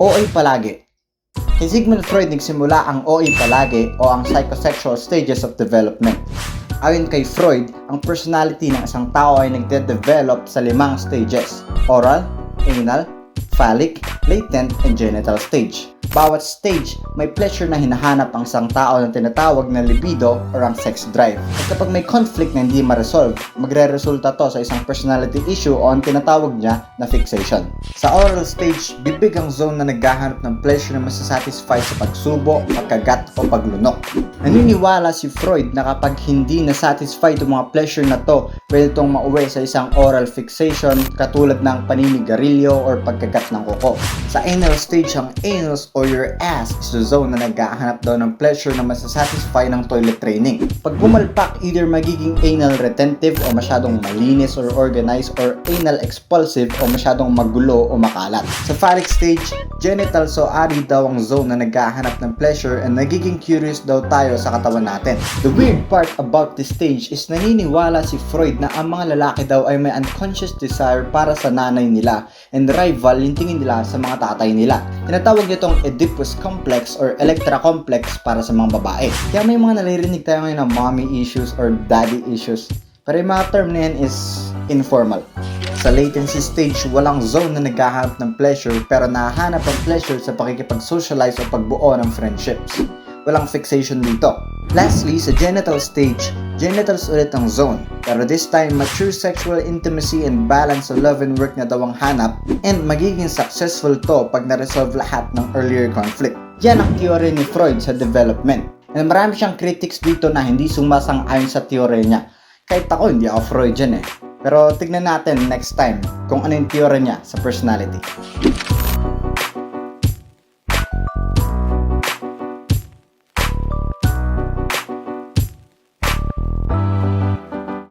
OA palagi. Kay Sigmund Freud nagsimula ang OA palagi o ang psychosexual stages of development. Ayon kay Freud, ang personality ng isang tao ay nagde-develop sa 5 stages: oral, anal, phallic, latent, and genital stage. Bawat stage, may pleasure na hinahanap ang isang tao na tinatawag na libido or ang sex drive. At kapag may conflict na hindi ma-resolve, magre-resulta to sa isang personality issue o ang tinatawag niya na fixation. Sa oral stage, bibig ang zone na naghahanap ng pleasure na masasatisfy sa pagsubo, pagkagat o paglunok. Naniniwala si Freud na kapag hindi na-satisfy itong mga pleasure na to, pwede itong mauwi sa isang oral fixation katulad ng paninigarilyo or pagkagat ng kuko. Sa anal stage, ang anus or your ass is the zone na naghahanap daw ng pleasure na masasatisfy ng toilet training. Pag bumalpak, either magiging anal retentive o masyadong malinis or organized, or anal expulsive o masyadong magulo o makalat. Sa phallic stage, genital so ari daw ang zone na naghahanap ng pleasure and nagiging curious daw tayo sa katawan natin. The weird part about this stage is naniniwala si Freud na ang mga lalaki daw ay may unconscious desire para sa nanay nila and rival yung tingin nila sa mga tatay nila. Tinatawag niya itong Oedipus complex or Electra complex para sa mga babae. Kaya may mga naririnig tayo ngayon ng mommy issues or daddy issues. Pero yung mga term na yan is informal. Sa latency stage, walang zone na naghahanap ng pleasure pero nahahanap ang pleasure sa pakikipag-socialize o pagbuo ng friendships. Walang fixation dito. Lastly, sa genital stage, genitals ulit ang zone. Pero this time, mature sexual intimacy and balance sa love and work na daw ang hanap, and magiging successful to pag na-resolve lahat ng earlier conflict. Yan ang theory ni Freud sa development. And marami siyang critics dito na hindi sumasang-ayon sa theory niya. Kahit ako, hindi ako Freudian eh. Pero tignan natin next time kung ano yung theory niya sa personality.